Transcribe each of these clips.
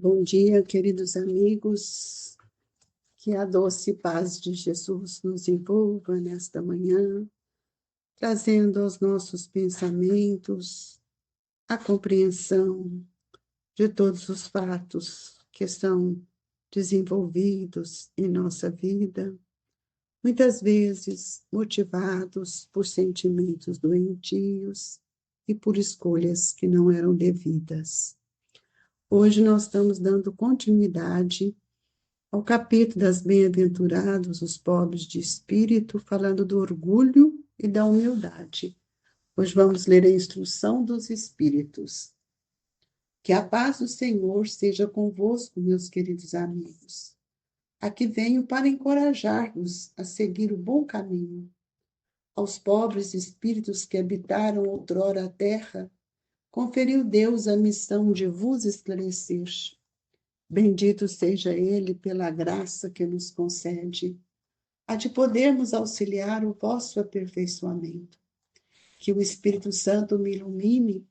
Bom dia, queridos amigos, que a doce paz de Jesus nos envolva nesta manhã, trazendo aos nossos pensamentos a compreensão de todos os fatos que estão desenvolvidos em nossa vida, muitas vezes motivados por sentimentos doentios e por escolhas que não eram devidas. Hoje nós estamos dando continuidade ao capítulo das bem-aventurados, os pobres de espírito, falando do orgulho e da humildade. Hoje vamos ler a instrução dos espíritos. Que a paz do Senhor seja convosco, meus queridos amigos. Aqui venho para encorajar-vos a seguir o bom caminho. Aos pobres espíritos que habitaram outrora a terra, conferiu Deus a missão de vos esclarecer. Bendito seja Ele pela graça que nos concede, a de podermos auxiliar o vosso aperfeiçoamento. Que o Espírito Santo me ilumine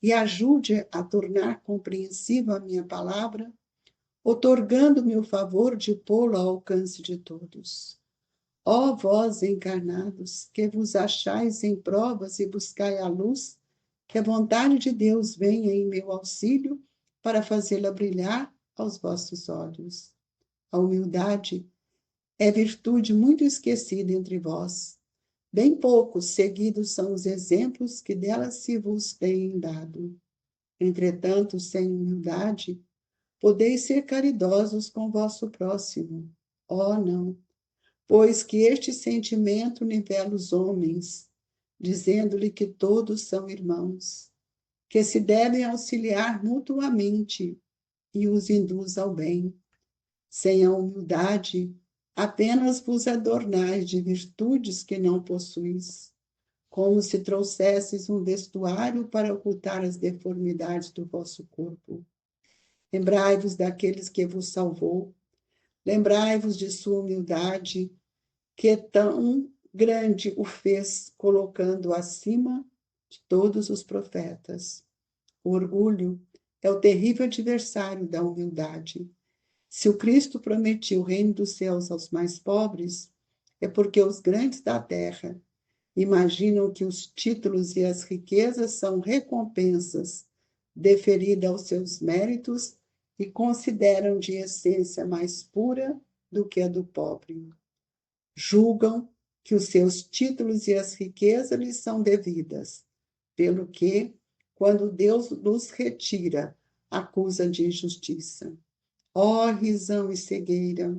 e ajude a tornar compreensível a minha palavra, outorgando-me o favor de pô-la ao alcance de todos. Ó vós encarnados, que vos achais em provas e buscai a luz, que a vontade de Deus venha em meu auxílio para fazê-la brilhar aos vossos olhos. A humildade é virtude muito esquecida entre vós. Bem poucos seguidos são os exemplos que dela se vos têm dado. Entretanto, sem humildade, podeis ser caridosos com vosso próximo. Oh, não! Pois que este sentimento nivela os homens, dizendo-lhe que todos são irmãos, que se devem auxiliar mutuamente e os induz ao bem. Sem a humildade, apenas vos adornais de virtudes que não possuís, como se trouxesses um vestuário para ocultar as deformidades do vosso corpo. Lembrai-vos daqueles que vos salvou, lembrai-vos de sua humildade, que tão grande o fez, colocando acima de todos os profetas. O orgulho é o terrível adversário da humildade. Se o Cristo prometiu o reino dos céus aos mais pobres, é porque os grandes da terra imaginam que os títulos e as riquezas são recompensas deferidas aos seus méritos e consideram de essência mais pura do que a do pobre. Julgam que os seus títulos e as riquezas lhes são devidas, pelo que, quando Deus nos retira, acusa de injustiça. Ó risão e cegueira!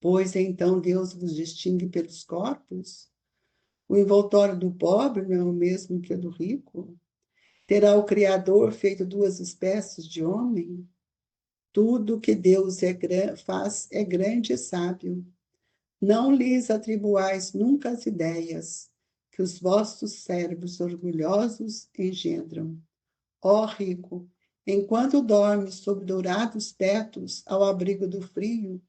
Pois então Deus vos distingue pelos corpos? O envoltório do pobre não é o mesmo que o do rico? Terá o Criador feito duas espécies de homem? Tudo que Deus faz é grande e sábio. Não lhes atribuais nunca as ideias que os vossos cérebros orgulhosos engendram. Ó rico, enquanto dormes sob dourados tetos ao abrigo do frio,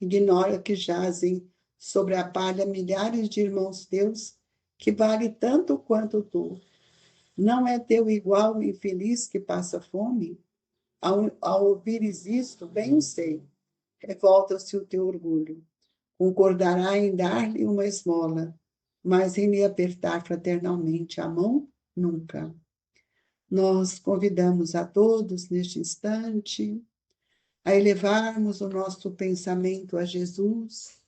ignora que jazem sobre a palha milhares de irmãos teus que vale tanto quanto tu. Não é teu igual o infeliz que passa fome? Ao ouvires isto, bem o sei, revolta-se o teu orgulho. Concordará em dar-lhe uma esmola, mas em lhe apertar fraternalmente a mão, nunca. Nós convidamos a todos, neste instante, a elevarmos o nosso pensamento a Jesus,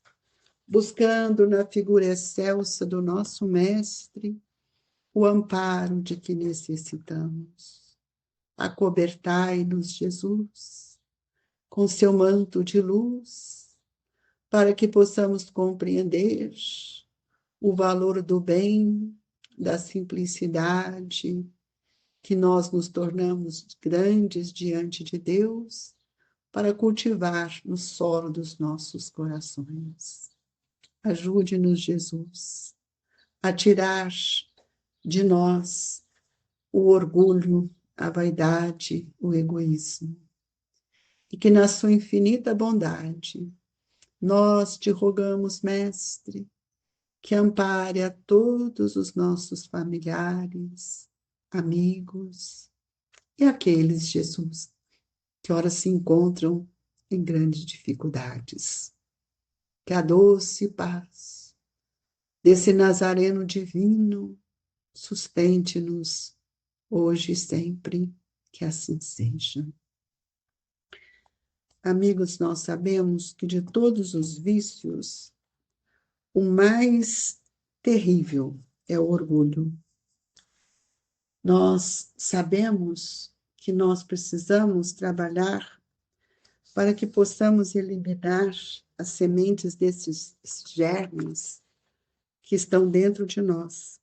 buscando na figura excelsa do nosso Mestre o amparo de que necessitamos. Acobertai-nos, Jesus, com seu manto de luz, para que possamos compreender o valor do bem, da simplicidade, que nós nos tornamos grandes diante de Deus, para cultivar no solo dos nossos corações. Ajude-nos, Jesus, a tirar de nós o orgulho, a vaidade, o egoísmo. E que na sua infinita bondade, nós te rogamos, Mestre, que ampare a todos os nossos familiares, amigos e aqueles, Jesus, que ora se encontram em grandes dificuldades. Que a doce paz desse Nazareno divino sustente-nos hoje e sempre, que assim seja. Amigos, nós sabemos que de todos os vícios, o mais terrível é o orgulho. Nós sabemos que nós precisamos trabalhar para que possamos eliminar as sementes desses germes que estão dentro de nós,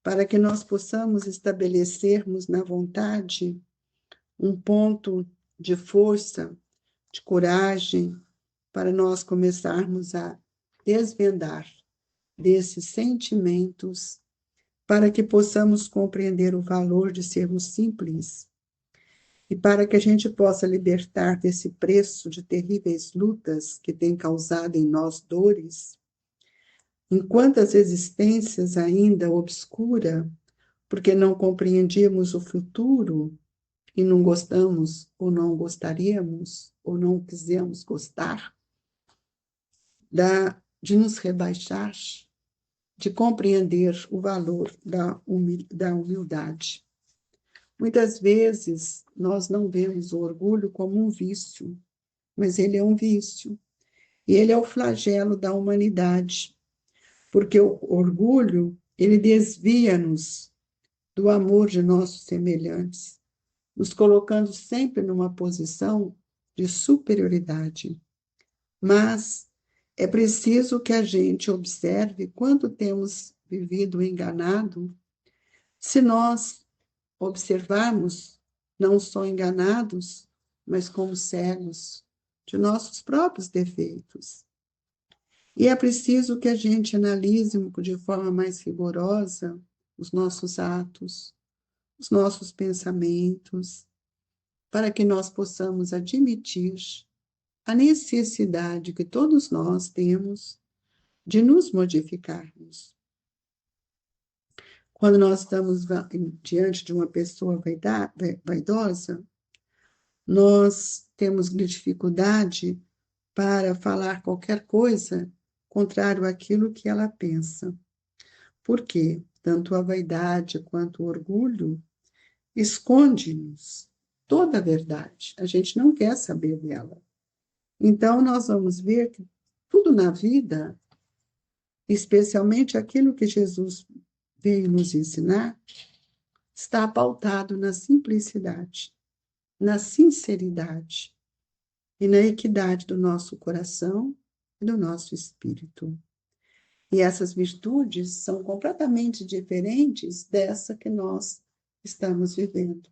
para que nós possamos estabelecermos na vontade um ponto de força, de coragem, para nós começarmos a desvendar desses sentimentos, para que possamos compreender o valor de sermos simples e para que a gente possa libertar desse preço de terríveis lutas que tem causado em nós dores, em quantas existências ainda obscura, porque não compreendíamos o futuro e não gostamos ou não gostaríamos ou não quisemos gostar de nos rebaixar, de compreender o valor da humildade. Muitas vezes nós não vemos o orgulho como um vício, mas ele é um vício. E ele é o flagelo da humanidade, porque o orgulho, ele desvia-nos do amor de nossos semelhantes, nos colocando sempre numa posição de superioridade. Mas é preciso que a gente observe quanto temos vivido enganado, se nós observarmos, não só enganados, mas como cegos de nossos próprios defeitos. E é preciso que a gente analise de forma mais rigorosa os nossos atos, os nossos pensamentos, para que nós possamos admitir a necessidade que todos nós temos de nos modificarmos. Quando nós estamos diante de uma pessoa vaidosa, nós temos dificuldade para falar qualquer coisa contrário àquilo que ela pensa. Por quê? Tanto a vaidade quanto o orgulho esconde-nos toda a verdade. A gente não quer saber dela. Então, nós vamos ver que tudo na vida, especialmente aquilo que Jesus veio nos ensinar, está pautado na simplicidade, na sinceridade e na equidade do nosso coração e do nosso espírito. E essas virtudes são completamente diferentes dessa que nós estamos vivendo.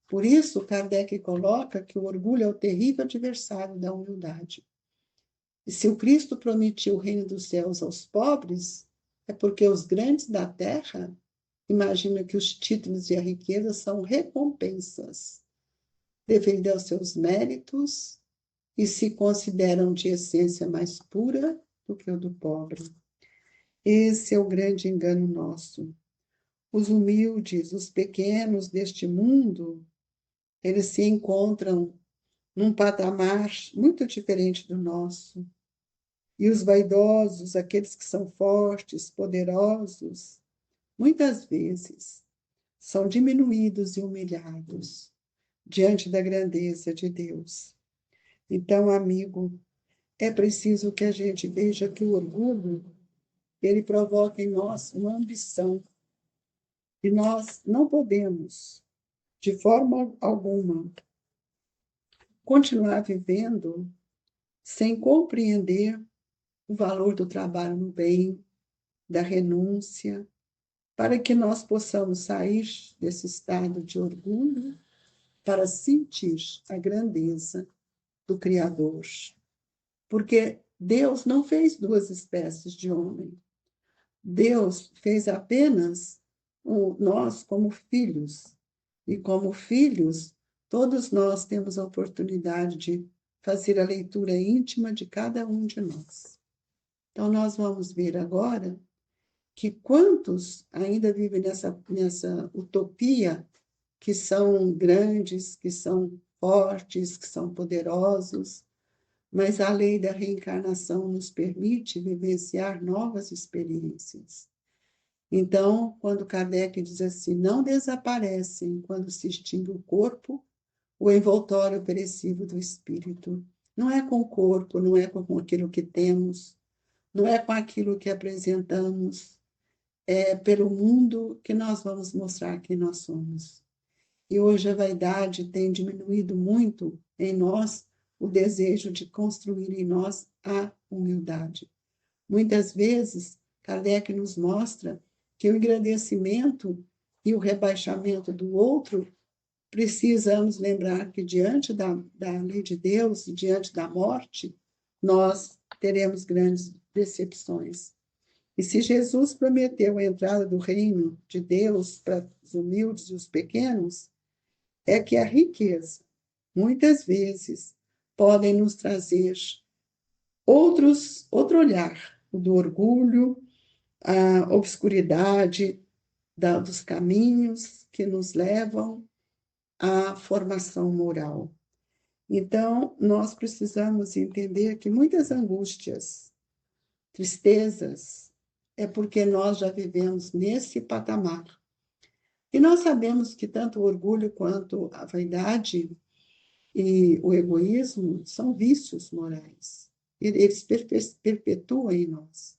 Por isso, Kardec coloca que o orgulho é o terrível adversário da humildade. E se o Cristo prometeu o reino dos céus aos pobres, é porque os grandes da terra imaginam que os títulos e a riqueza são recompensas devido aos seus méritos e se consideram de essência mais pura do que o do pobre. Esse é o grande engano nosso. Os humildes, os pequenos deste mundo, eles se encontram num patamar muito diferente do nosso. E os vaidosos, aqueles que são fortes, poderosos, muitas vezes são diminuídos e humilhados diante da grandeza de Deus. Então, amigo, é preciso que a gente veja que o orgulho, ele provoca em nós uma ambição. E nós não podemos, de forma alguma, continuar vivendo sem compreender o valor do trabalho no bem, da renúncia, para que nós possamos sair desse estado de orgulho para sentir a grandeza do Criador. Porque Deus não fez duas espécies de homem. Deus fez apenas nós como filhos. E como filhos, todos nós temos a oportunidade de fazer a leitura íntima de cada um de nós. Então, nós vamos ver agora que quantos ainda vivem nessa utopia, que são grandes, que são fortes, que são poderosos, mas a lei da reencarnação nos permite vivenciar novas experiências. Então, quando Kardec diz assim, não desaparecem quando se extingue o corpo, o envoltório perecível do espírito. Não é com o corpo, não é com aquilo que temos, não é com aquilo que apresentamos, é pelo mundo que nós vamos mostrar quem nós somos. E hoje a vaidade tem diminuído muito em nós o desejo de construir em nós a humildade. Muitas vezes, Kardec nos mostra que o engrandecimento e o rebaixamento do outro, precisamos lembrar que diante da lei de Deus, diante da morte, nós teremos grandes decepções. E se Jesus prometeu a entrada do reino de Deus para os humildes e os pequenos, é que a riqueza, muitas vezes, podem nos trazer outro olhar, o do orgulho, a obscuridade dos caminhos que nos levam à formação moral. Então, nós precisamos entender que muitas angústias, tristezas, é porque nós já vivemos nesse patamar. E nós sabemos que tanto o orgulho quanto a vaidade e o egoísmo são vícios morais. Eles perpetuam em nós.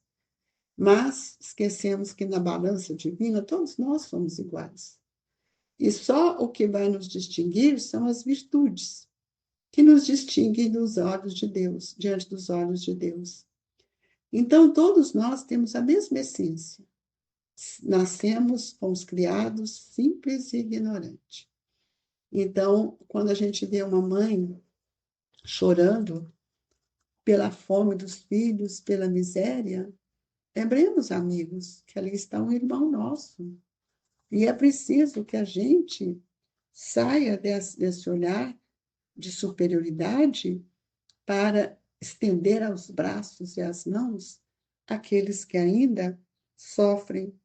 Mas esquecemos que na balança divina todos nós somos iguais. E só o que vai nos distinguir são as virtudes, que nos distinguem dos olhos de Deus, diante dos olhos de Deus. Então, todos nós temos a mesma essência. Nascemos, fomos criados simples e ignorantes. Então, quando a gente vê uma mãe chorando pela fome dos filhos, pela miséria, lembremos, amigos, que ali está um irmão nosso. E é preciso que a gente saia desse olhar de superioridade para estender aos braços e as mãos aqueles que ainda sofrem.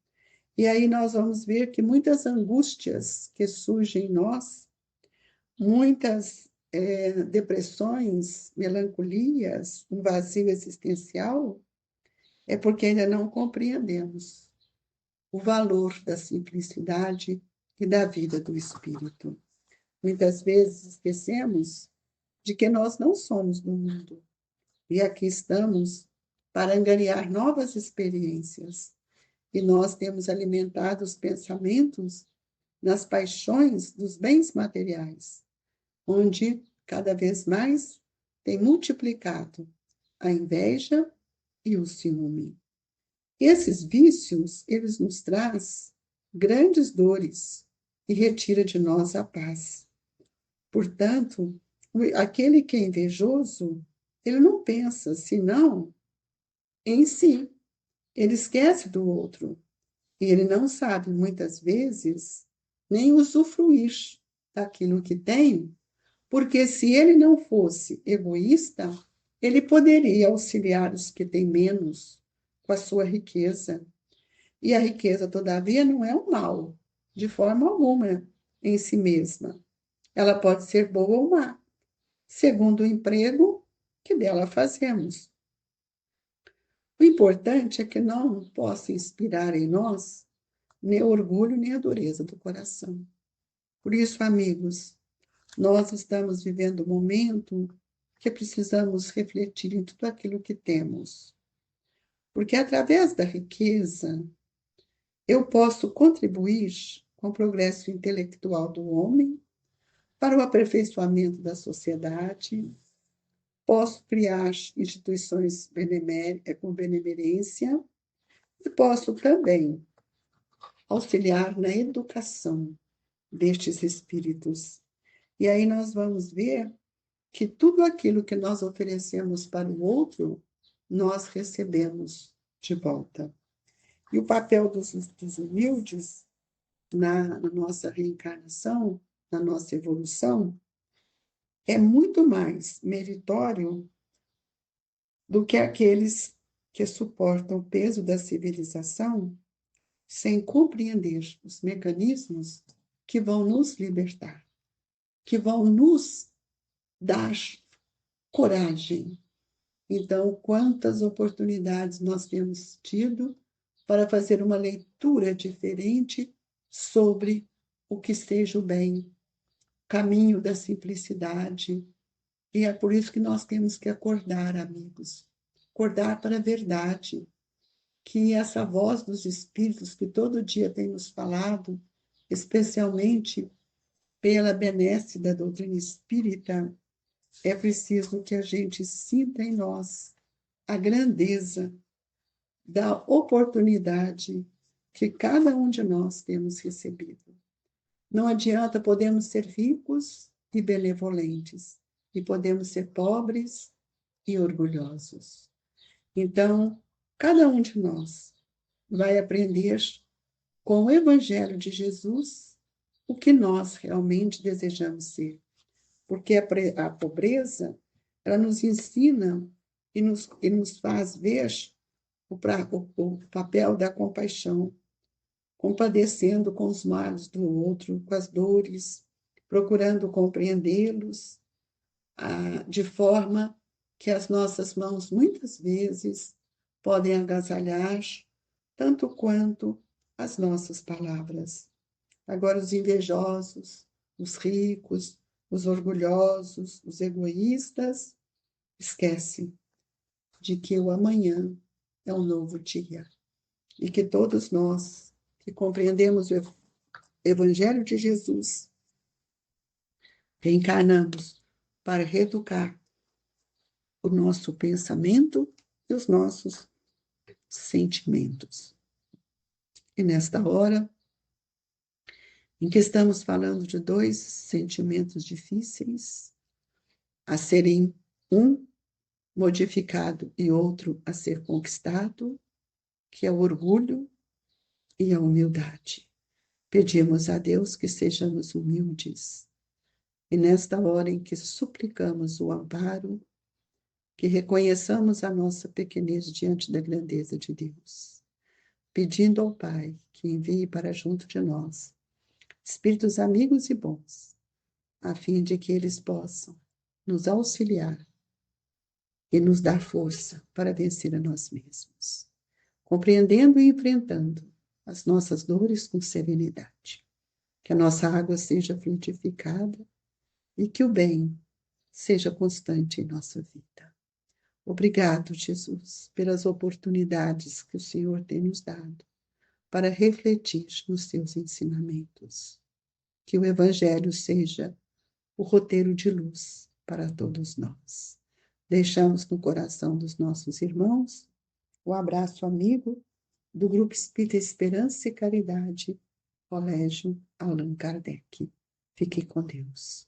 E aí nós vamos ver que muitas angústias que surgem em nós, muitas depressões, melancolias, um vazio existencial, é porque ainda não compreendemos o valor da simplicidade e da vida do espírito. Muitas vezes esquecemos de que nós não somos do mundo e aqui estamos para angariar novas experiências. E nós temos alimentado os pensamentos nas paixões dos bens materiais, onde cada vez mais tem multiplicado a inveja e o ciúme. Esses vícios, eles nos trazem grandes dores e retira de nós a paz. Portanto, aquele que é invejoso, ele não pensa senão em si. Ele esquece do outro. E ele não sabe, muitas vezes, nem usufruir daquilo que tem, porque se ele não fosse egoísta, ele poderia auxiliar os que têm menos com a sua riqueza. E a riqueza, todavia, não é um mal, de forma alguma, em si mesma. Ela pode ser boa ou má, segundo o emprego que dela fazemos. O importante é que não possa inspirar em nós nem o orgulho, nem a dureza do coração. Por isso, amigos, nós estamos vivendo um momento que precisamos refletir em tudo aquilo que temos. Porque através da riqueza, eu posso contribuir com o progresso intelectual do homem, para o aperfeiçoamento da sociedade, posso criar instituições com benemerência e posso também auxiliar na educação destes espíritos. E aí nós vamos ver que tudo aquilo que nós oferecemos para o outro, nós recebemos de volta. E o papel dos humildes na nossa reencarnação, na nossa evolução, é muito mais meritório do que aqueles que suportam o peso da civilização sem compreender os mecanismos que vão nos libertar. que vão nos dar coragem. Então, quantas oportunidades nós temos tido para fazer uma leitura diferente sobre o que seja o bem, caminho da simplicidade. E é por isso que nós temos que acordar, amigos. Acordar para a verdade, que essa voz dos Espíritos que todo dia tem nos falado, especialmente pela benesse da doutrina espírita, é preciso que a gente sinta em nós a grandeza da oportunidade que cada um de nós temos recebido. Não adianta, podemos ser ricos e benevolentes, e podemos ser pobres e orgulhosos. Então, cada um de nós vai aprender com o Evangelho de Jesus o que nós realmente desejamos ser. Porque a pobreza, ela nos ensina e nos faz ver o papel da compaixão, compadecendo com os males do outro, com as dores, procurando compreendê-los, de forma que as nossas mãos, muitas vezes, podem agasalhar tanto quanto as nossas palavras. Agora, os invejosos, os ricos, os orgulhosos, os egoístas, esquecem de que o amanhã é um novo dia e que todos nós que compreendemos o Evangelho de Jesus reencarnamos para reeducar o nosso pensamento e os nossos sentimentos. E nesta hora, em que estamos falando de dois sentimentos difíceis a serem um modificado e outro a ser conquistado, que é o orgulho e a humildade. Pedimos a Deus que sejamos humildes. E nesta hora em que suplicamos o amparo, que reconheçamos a nossa pequenez diante da grandeza de Deus, pedindo ao Pai que envie para junto de nós espíritos amigos e bons, a fim de que eles possam nos auxiliar e nos dar força para vencer a nós mesmos, compreendendo e enfrentando as nossas dores com serenidade. Que a nossa água seja frutificada e que o bem seja constante em nossa vida. Obrigado, Jesus, pelas oportunidades que o Senhor tem nos dado para refletir nos seus ensinamentos. Que o Evangelho seja o roteiro de luz para todos nós. Deixamos no coração dos nossos irmãos o abraço amigo do Grupo Espírita Esperança e Caridade, Colégio Allan Kardec. Fique com Deus.